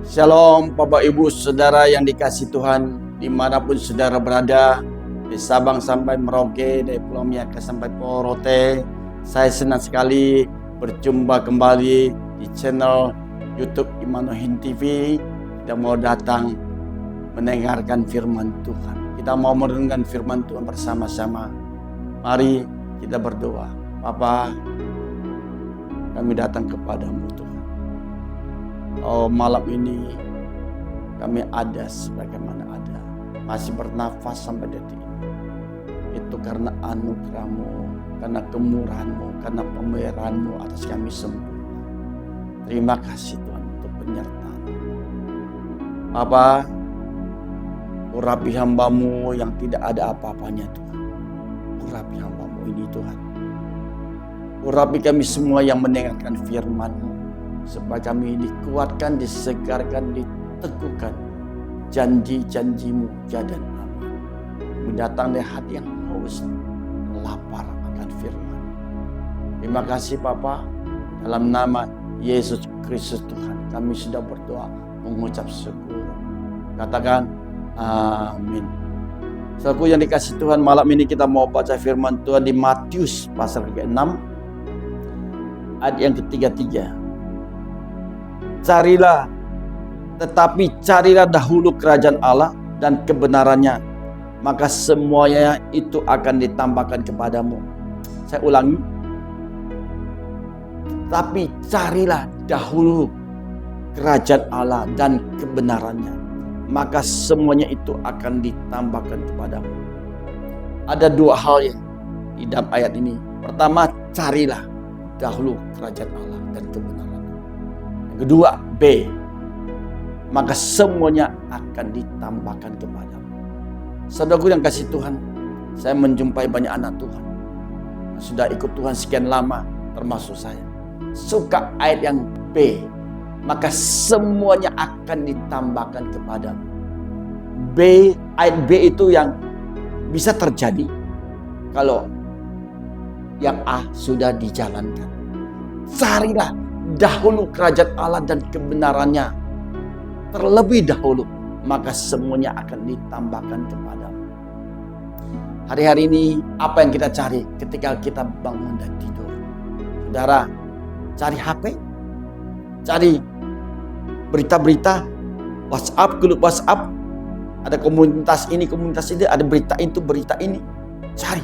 Shalom Bapak Ibu Saudara yang dikasihi Tuhan, dimanapun saudara berada, di Sabang sampai Merauke, dari Pulau Miyaka sampai Pulau Rote. Saya senang sekali berjumpa kembali di channel YouTube Immanuel TV. Kita mau datang mendengarkan firman Tuhan. Kita mau merenungkan firman Tuhan bersama-sama. Mari kita berdoa. Bapa, kami datang kepadamu Tuhan. Oh, malam ini kami ada sebagaimana ada, masih bernafas sampai detik ini. Itu karena anugerah-Mu, karena kemurahan-Mu, karena pemeliharaan-Mu atas kami semua. Terima kasih Tuhan untuk penyertaan. Bapa, urapi hamba-Mu yang tidak ada apa-apanya Tuhan. Urapi hamba-Mu ini Tuhan. Urapi kami semua yang mendengarkan firman-Mu, supaya kami dikuatkan, disegarkan, diteguhkan. Janji-janji-Mu ya dan amin. Mendatang dari hati yang haus, lapar akan firman. Terima kasih Bapa, dalam nama Yesus Kristus Tuhan, kami sudah berdoa mengucap syukur. Katakan amin. Saudaraku yang dikasih Tuhan, malam ini kita mau baca firman Tuhan di Matius pasal ke-6 ayat yang ke-33. Carilah dahulu kerajaan Allah dan kebenarannya, maka semuanya itu akan ditambahkan kepadamu. Saya ulangi. Tapi carilah dahulu kerajaan Allah dan kebenarannya, maka semuanya itu akan ditambahkan kepadamu. Ada dua hal yang di dalam ayat ini. Pertama, carilah dahulu kerajaan Allah dan kebenarannya. Kedua, B, maka semuanya akan ditambahkan kepadamu. Saudaraku yang kasih Tuhan, saya menjumpai banyak anak Tuhan yang sudah ikut Tuhan sekian lama, termasuk saya. Suka ayat yang B, maka semuanya akan ditambahkan kepadamu. B, ayat B itu yang bisa terjadi kalau yang A sudah dijalankan. Carilah dahulu kerajaan Allah dan kebenarannya terlebih dahulu, maka semuanya akan ditambahkan kepadamu. Hari-hari ini apa yang kita cari ketika kita bangun dan tidur? Saudara, cari HP, cari berita-berita, WhatsApp, grup WhatsApp, ada komunitas ini, komunitas ini, ada berita itu, berita ini. Cari.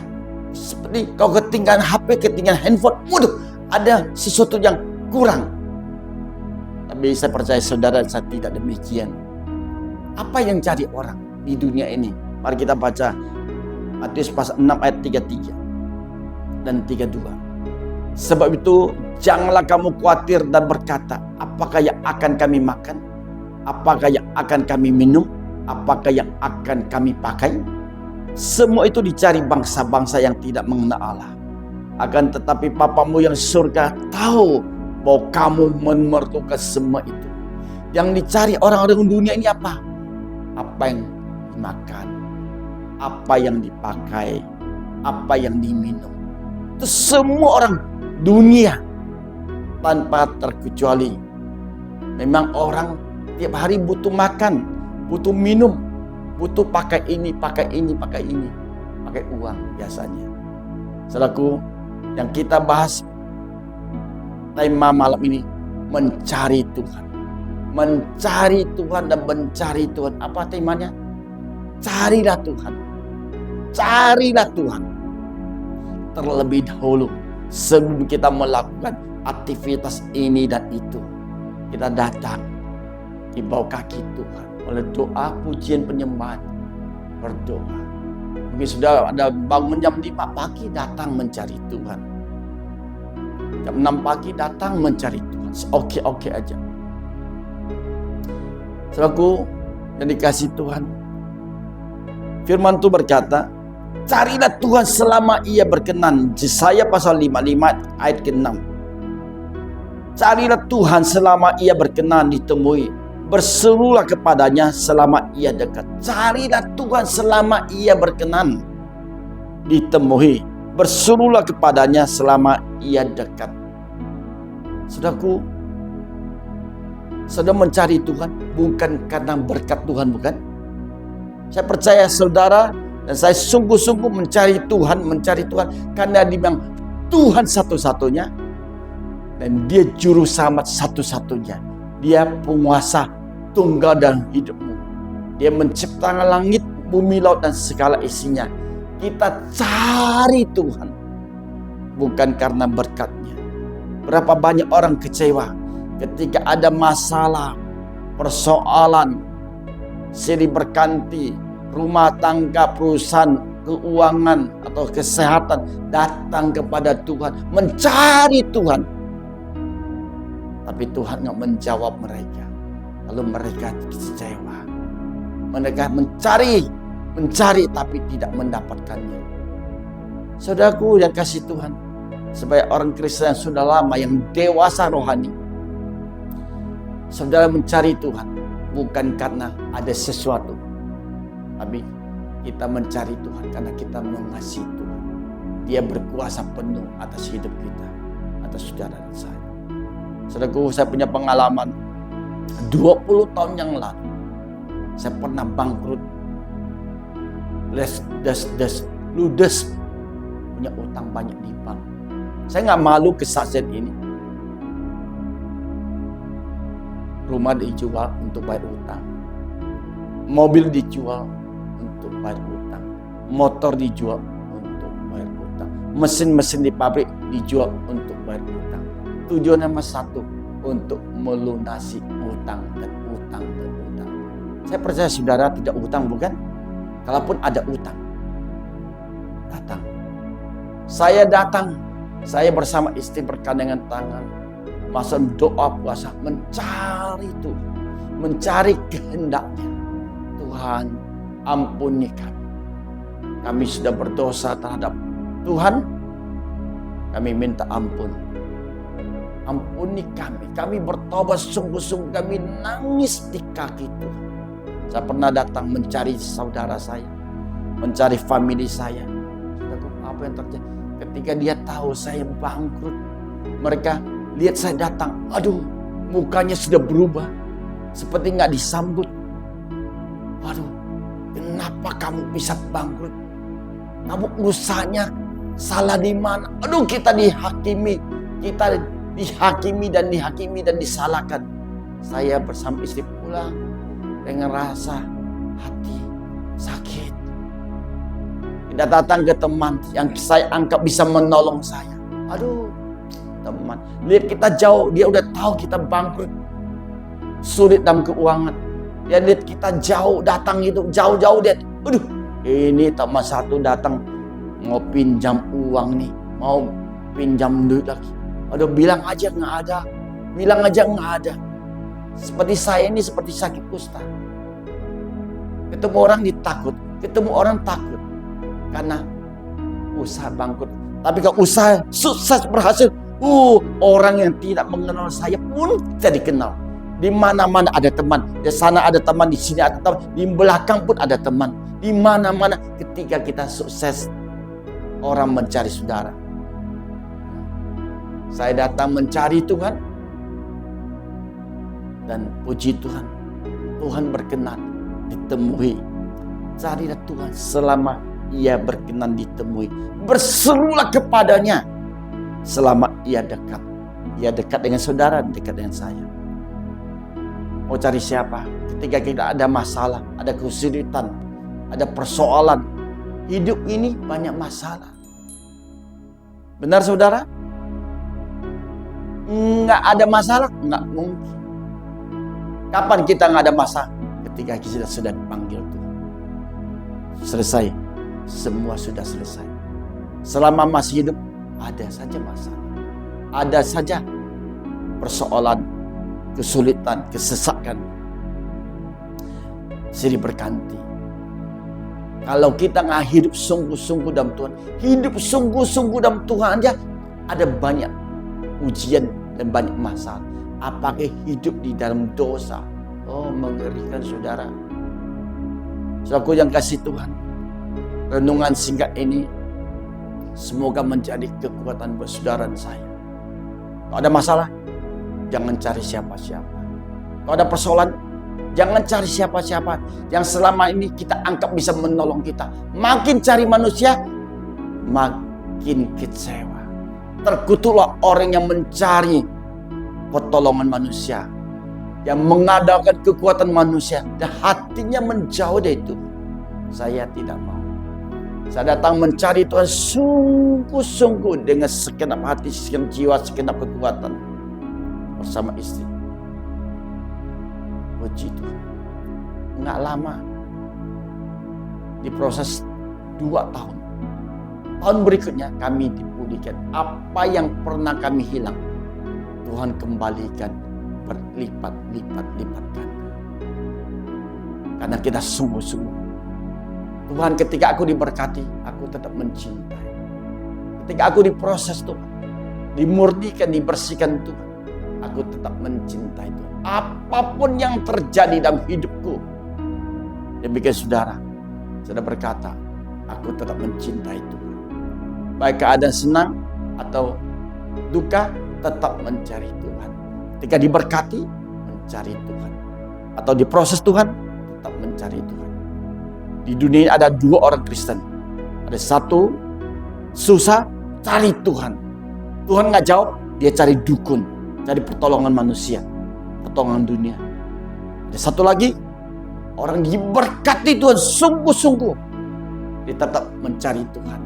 Seperti kau ketinggalan HP, ketinggalan handphone, waduh, ada sesuatu yang kurang. Tapi saya percaya saudara, saya tidak demikian. Apa yang cari orang di dunia ini? Mari kita baca Matius pasal 6 ayat 33 dan 32. Sebab itu janganlah kamu khawatir dan berkata, apakah yang akan kami makan? Apakah yang akan kami minum? Apakah yang akan kami pakai? Semua itu dicari bangsa-bangsa yang tidak mengenal Allah. Akan tetapi Bapamu yang surga tahu bahwa kamu memerlukan semua itu. Yang dicari orang-orang dunia ini apa? Apa yang dimakan, apa yang dipakai, apa yang diminum. Itu semua orang dunia tanpa terkecuali. Memang orang tiap hari butuh makan, butuh minum, butuh pakai ini, pakai ini, pakai ini, pakai uang biasanya. Saudaraku, yang kita bahas tema malam ini, mencari Tuhan. Mencari Tuhan dan mencari Tuhan. Apa temanya? Carilah Tuhan. Carilah Tuhan. Terlebih dahulu, sebelum kita melakukan aktivitas ini dan itu, kita datang di bawah kaki Tuhan. Oleh doa, pujian, penyembahan, berdoa. Mungkin sudah ada bangun jam 5 pagi, datang mencari Tuhan. Jam 6 pagi datang mencari Tuhan. Oke aja. Saudaraku yang dikasih Tuhan, firman Tuhan berkata, carilah Tuhan selama ia berkenan. Yesaya pasal 55 ayat ke-6. Carilah Tuhan selama ia berkenan ditemui. Berserulah kepadanya selama ia dekat. Carilah Tuhan selama ia berkenan ditemui. Berserulah kepadanya selama ia dekat. Saudaraku, Saudara mencari Tuhan bukan karena berkat Tuhan, bukan? Saya percaya saudara dan saya sungguh-sungguh mencari Tuhan karena dia memang Tuhan satu-satunya dan dia juru selamat satu-satunya. Dia penguasa tunggal dalam hidupmu. Dia menciptakan langit, bumi, laut dan segala isinya. Kita cari Tuhan bukan karena berkatnya. Berapa banyak orang kecewa ketika ada masalah, persoalan, silih berganti, rumah tangga, perusahaan, keuangan, atau kesehatan, datang kepada Tuhan, mencari Tuhan. Tapi Tuhan nggak menjawab mereka. Lalu mereka kecewa. Mereka mencari tapi tidak mendapatkannya. Saudaraku yang kasih Tuhan, sebagai orang Kristen yang sudah lama, yang dewasa rohani, saudara mencari Tuhan bukan karena ada sesuatu, tapi kita mencari Tuhan karena kita mengasihi Tuhan. Dia berkuasa penuh atas hidup kita, atas saudara dan saya. Saudaraku, saya punya pengalaman 20 tahun yang lalu. Saya pernah bangkrut, ludes, punya utang banyak di bank. Saya nggak malu kesaksian ini. Rumah dijual untuk bayar utang, mobil dijual untuk bayar utang, motor dijual untuk bayar utang, mesin-mesin di pabrik dijual untuk bayar utang. Tujuannya cuma satu, untuk melunasi utang dan utang dan utang. Saya percaya saudara tidak utang, bukan? Kalaupun ada utang, datang. Saya datang, saya bersama istri bergandengan tangan, masa doa puasa, mencari Tuhan, mencari kehendaknya. Tuhan, ampuni kami. Kami sudah berdosa terhadap Tuhan. Kami minta ampun. Ampuni kami. Kami bertobat sungguh-sungguh. Kami nangis di kaki Tuhan. Saya pernah datang mencari saudara saya, mencari family saya. Saudara, apa yang terjadi? Ketika dia tahu saya bangkrut, mereka lihat saya datang, aduh, mukanya sudah berubah, seperti nggak disambut. Waduh, kenapa kamu bisa bangkrut? Kamu usahanya salah di mana? Aduh, kita dihakimi dan disalahkan. Saya bersama istri pulang dengan rasa hati sakit. Kita datang ke teman yang saya anggap bisa menolong saya. Aduh, teman, lihat kita jauh, dia udah tahu kita bangkrut, sulit dalam keuangan. Dia lihat kita jauh, datang itu jauh-jauh, dia, aduh, ini teman satu datang mau pinjam uang nih, mau pinjam duit lagi. Aduh, bilang aja nggak ada. Seperti saya ini seperti sakit kusta. Ketemu orang ditakut, takut karena usaha bangkrut. Tapi kalau usaha sukses berhasil, orang yang tidak mengenal saya pun jadi kenal. Di mana-mana ada teman, di sana ada teman, di sini ada teman, di belakang pun ada teman. Di mana-mana ketika kita sukses, orang mencari saudara. Saya datang mencari Tuhan, dan puji Tuhan, Tuhan berkenan ditemui. Carilah Tuhan selama Ia berkenan ditemui. Berserulah kepadanya selama Ia dekat. Ia dekat dengan saudara, dekat dengan saya. Mau cari siapa? Ketika kita ada masalah, ada kesulitan, ada persoalan. Hidup ini banyak masalah. Benar saudara? Nggak ada masalah? Nggak mungkin. Kapan kita nggak ada masalah? Ketika kita sudah dipanggil Tuhan. Selesai. Semua sudah selesai. Selama masih hidup, ada saja masalah. Ada saja persoalan, kesulitan, kesesakan. Silih berganti. Kalau kita nggak hidup sungguh-sungguh dalam Tuhan, hidup sungguh-sungguh dalam Tuhan aja, ada banyak ujian dan banyak masalah. Apakah hidup di dalam dosa? Oh, mengerikan saudara. Saudaraku yang kasih Tuhan, renungan singkat ini semoga menjadi kekuatan buat saudara dan saya. Kalau ada masalah, jangan cari siapa-siapa. Kalau ada persoalan, jangan cari siapa-siapa yang selama ini kita anggap bisa menolong kita. Makin cari manusia, makin kecewa. Terkutuklah orang yang mencari pertolongan manusia, yang mengadakan kekuatan manusia, dan hatinya menjauh dari itu. Saya tidak mau. Saya datang mencari Tuhan sungguh-sungguh dengan segenap hati, segenap jiwa, segenap kekuatan bersama istri. Puji Tuhan. Nggak lama. Diproses 2 tahun. Tahun berikutnya kami dipulihkan. Apa yang pernah kami hilang, Tuhan kembalikan berlipat-lipat ganda. Karena kita sungguh-sungguh. Tuhan, ketika aku diberkati, aku tetap mencintai. Ketika aku diproses Tuhan, dimurnikan, dibersihkan Tuhan, aku tetap mencintai Tuhan. Apapun yang terjadi dalam hidupku, demikian saudara berkata, aku tetap mencintai Tuhan. Baik keadaan senang atau duka, tetap mencari Tuhan. Ketika diberkati, mencari Tuhan. Atau diproses Tuhan, tetap mencari Tuhan. Di dunia ini ada 2 orang Kristen. Ada satu susah, cari Tuhan. Tuhan nggak jawab, dia cari dukun, cari pertolongan manusia, pertolongan dunia. Ada satu lagi, orang diberkati Tuhan sungguh-sungguh, dia tetap mencari Tuhan,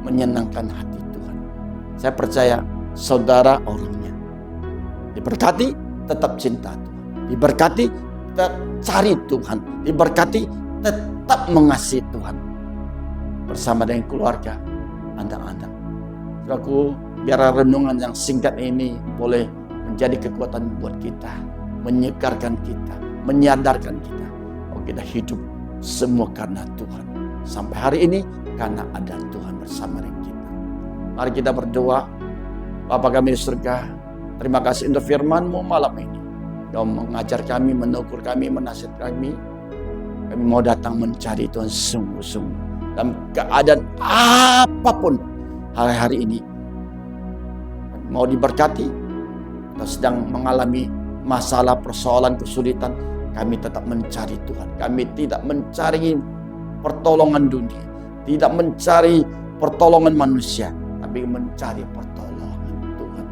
menyenangkan hati Tuhan. Saya percaya saudara orangnya. Diberkati, tetap cinta Tuhan. Diberkati, tetap cari Tuhan. Diberkati, tetap mengasihi Tuhan. Bersama dengan keluarga, anak-anak. Saudaraku, biar renungan yang singkat ini boleh menjadi kekuatan buat kita. Menyegarkan kita, menyadarkan kita. Bahwa kita hidup semua karena Tuhan. Sampai hari ini, karena ada Tuhan bersama dengan kita. Mari kita berdoa. Bapa kami di surga, terima kasih untuk firman-Mu malam ini. Kau mengajar kami, menegur kami, menasihat kami. Kami mau datang mencari Tuhan sungguh-sungguh. Dalam keadaan apapun hari-hari ini. Mau diberkati, atau sedang mengalami masalah, persoalan, kesulitan. Kami tetap mencari Tuhan. Kami tidak mencari pertolongan dunia. Tidak mencari pertolongan manusia. Tapi mencari pertolongan Tuhan.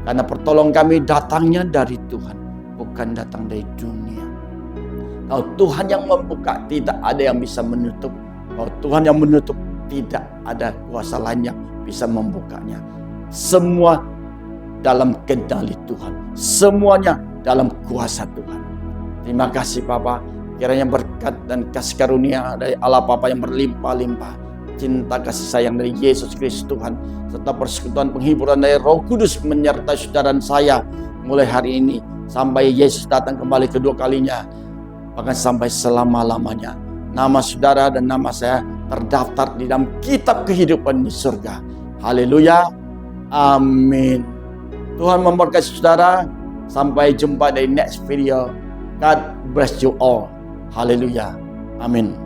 Karena pertolongan kami datangnya dari Tuhan. Bukan datang dari dunia. Kalau Tuhan yang membuka, tidak ada yang bisa menutup. Kalau Tuhan yang menutup, tidak ada kuasa lain yang bisa membukanya. Semua dalam kendali Tuhan. Semuanya dalam kuasa Tuhan. Terima kasih Bapa. Kiranya berkat dan kasih karunia dari Allah Bapa yang berlimpah-limpah. Cinta kasih sayang dari Yesus Kristus Tuhan. Serta persekutuan penghiburan dari Roh Kudus menyertai saudara saya. Mulai hari ini sampai Yesus datang kembali kedua kalinya. Bahkan sampai selama-lamanya. Nama saudara dan nama saya terdaftar di dalam kitab kehidupan di surga. Haleluya. Amin. Tuhan memberkati saudara. Sampai jumpa di next video. God bless you all. Haleluya. Amin.